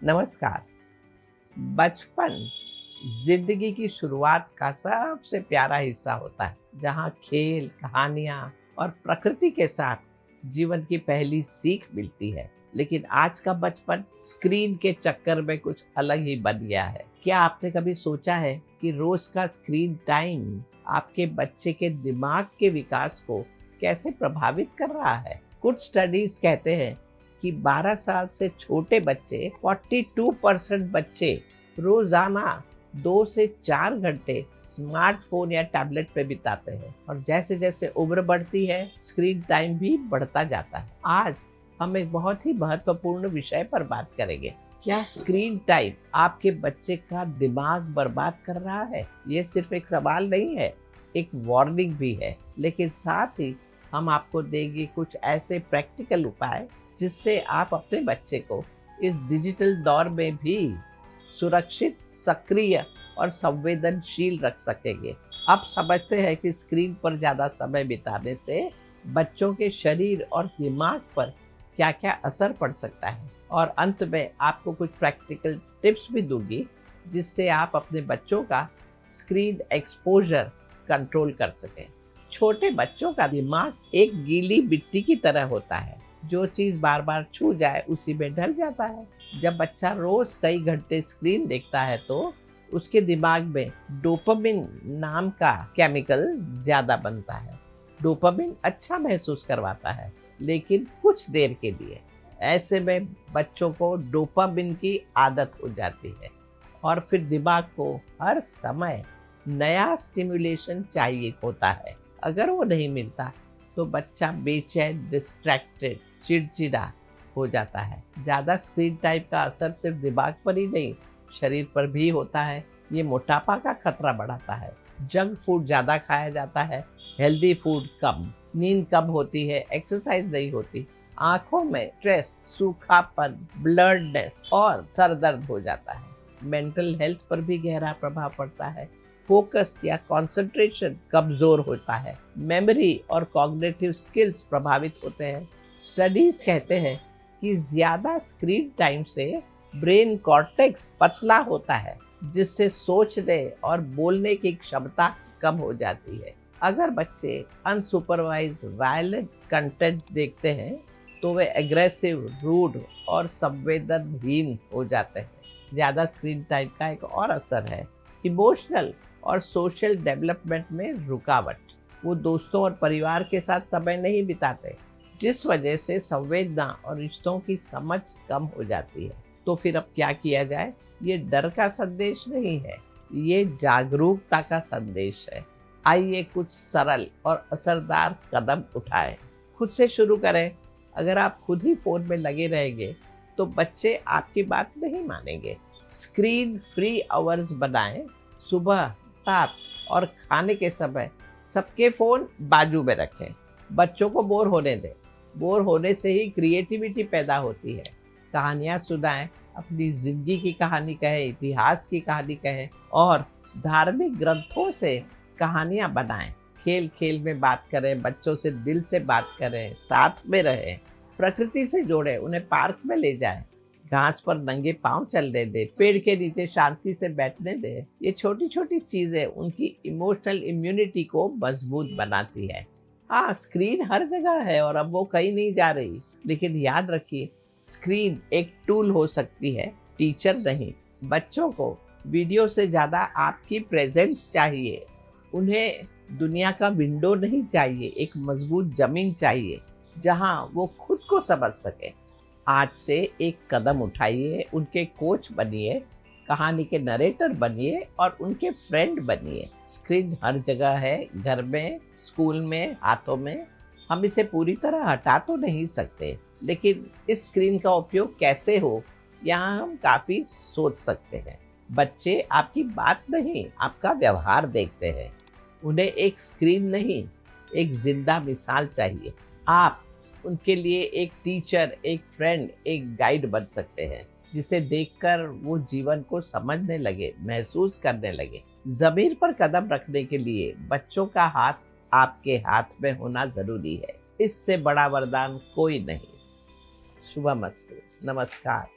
नमस्कार। बचपन जिंदगी की शुरुआत का सबसे प्यारा हिस्सा होता है, जहाँ खेल, कहानियाँ और प्रकृति के साथ जीवन की पहली सीख मिलती है। लेकिन आज का बचपन स्क्रीन के चक्कर में कुछ अलग ही बन गया है। क्या आपने कभी सोचा है कि रोज का स्क्रीन टाइम आपके बच्चे के दिमाग के विकास को कैसे प्रभावित कर रहा है? कुछ स्टडीज कहते हैं कि 12 साल से छोटे बच्चे 42% बच्चे रोजाना 2 से 4 घंटे स्मार्टफोन या टैबलेट पे बिताते हैं, और जैसे जैसे उम्र बढ़ती है स्क्रीन टाइम भी बढ़ता जाता है। आज हम एक बहुत ही महत्वपूर्ण विषय पर बात करेंगे। क्या स्क्रीन टाइम आपके बच्चे का दिमाग बर्बाद कर रहा है? ये सिर्फ एक सवाल नहीं है, एक वार्निंग भी है। लेकिन साथ ही हम आपको देंगे कुछ ऐसे प्रैक्टिकल उपाय जिससे आप अपने बच्चे को इस डिजिटल दौर में भी सुरक्षित, सक्रिय और संवेदनशील रख सकेंगे। अब समझते हैं कि स्क्रीन पर ज़्यादा समय बिताने से बच्चों के शरीर और दिमाग पर क्या क्या असर पड़ सकता है, और अंत में आपको कुछ प्रैक्टिकल टिप्स भी दूंगी जिससे आप अपने बच्चों का स्क्रीन एक्सपोजर कंट्रोल कर सकें। छोटे बच्चों का दिमाग एक गीली मिट्टी की तरह होता है, जो चीज़ बार बार छू जाए उसी में ढल जाता है। जब बच्चा रोज कई घंटे स्क्रीन देखता है तो उसके दिमाग में डोपामिन नाम का केमिकल ज्यादा बनता है। डोपामिन अच्छा महसूस करवाता है, लेकिन कुछ देर के लिए। ऐसे में बच्चों को डोपामिन की आदत हो जाती है और फिर दिमाग को हर समय नया स्टिमुलेशन चाहिए होता है। अगर वो नहीं मिलता तो बच्चा बेचैन, डिस्ट्रैक्टेड, चिड़चिड़ा हो जाता है। ज़्यादा स्क्रीन टाइम का असर सिर्फ दिमाग पर ही नहीं, शरीर पर भी होता है। ये मोटापा का खतरा बढ़ाता है। जंक फूड ज़्यादा खाया जाता है, हेल्दी फूड कम, नींद कम होती है, एक्सरसाइज नहीं होती, आंखों में स्ट्रेस, सूखापन, ब्लडनेस और सर दर्द हो जाता है। मेंटल हेल्थ पर भी गहरा प्रभाव पड़ता है। फोकस या कंसंट्रेशन कमजोर होता है। मेमोरी और कॉग्निटिव स्किल्स प्रभावित होते हैं। स्टडीज कहते हैं कि ज्यादा स्क्रीन टाइम से ब्रेन कॉर्टेक्स पतला होता है, जिससे सोचने और बोलने की क्षमता कम हो जाती है। अगर बच्चे अनसुपरवाइज्ड वायलेंट कंटेंट देखते हैं तो वे एग्रेसिव, रूड और संवेदनहीन हो जाते हैं। ज्यादा स्क्रीन टाइम का एक और असर है इमोशनल और सोशल डेवलपमेंट में रुकावट। वो दोस्तों और परिवार के साथ समय नहीं बिताते, जिस वजह से संवेदना और रिश्तों की समझ कम हो जाती है। तो फिर अब क्या किया जाए? ये डर का संदेश नहीं है, ये जागरूकता का संदेश है। आइए कुछ सरल और असरदार कदम उठाएं। खुद से शुरू करें। अगर आप खुद ही फोन में लगे रहेंगे तो बच्चे आपकी बात नहीं मानेंगे। स्क्रीन फ्री आवर्स बनाएं। सुबह, रात और खाने के समय सबके फोन बाजू में रखें। बच्चों को बोर होने दें। बोर होने से ही क्रिएटिविटी पैदा होती है। कहानियाँ सुनाएं, अपनी जिंदगी की कहानी कहें, इतिहास की कहानी कहें, और धार्मिक ग्रंथों से कहानियाँ बनाएं। खेल खेल में बात करें, बच्चों से दिल से बात करें, साथ में रहें, प्रकृति से जोड़ें, उन्हें पार्क में ले जाएं, घास पर नंगे पांव चलने दें, पेड़ के नीचे शांति से बैठने दें। ये छोटी छोटी चीजें उनकी इमोशनल इम्यूनिटी को मजबूत बनाती है। हाँ, स्क्रीन हर जगह है और अब वो कहीं नहीं जा रही, लेकिन याद रखिए स्क्रीन एक टूल हो सकती है, टीचर नहीं। बच्चों को वीडियो से ज्यादा आपकी प्रेजेंस चाहिए। उन्हें दुनिया का विंडो नहीं चाहिए, एक मजबूत जमीन चाहिए जहां वो खुद को समझ सके। आज से एक कदम उठाइए, उनके कोच बनिए, कहानी के नरेटर बनिए और उनके फ्रेंड बनिए। स्क्रीन हर जगह है, घर में, स्कूल में, हाथों में। हम इसे पूरी तरह हटा तो नहीं सकते, लेकिन इस स्क्रीन का उपयोग कैसे हो, यहाँ हम काफी सोच सकते हैं। बच्चे आपकी बात नहीं, आपका व्यवहार देखते हैं। उन्हें एक स्क्रीन नहीं, एक जिंदा मिसाल चाहिए। आप उनके लिए एक टीचर, एक फ्रेंड, एक गाइड बन सकते हैं, जिसे देखकर वो जीवन को समझने लगे, महसूस करने लगे। जमीन पर कदम रखने के लिए बच्चों का हाथ आपके हाथ में होना जरूरी है। इससे बड़ा वरदान कोई नहीं। शुभमस्तु। नमस्कार।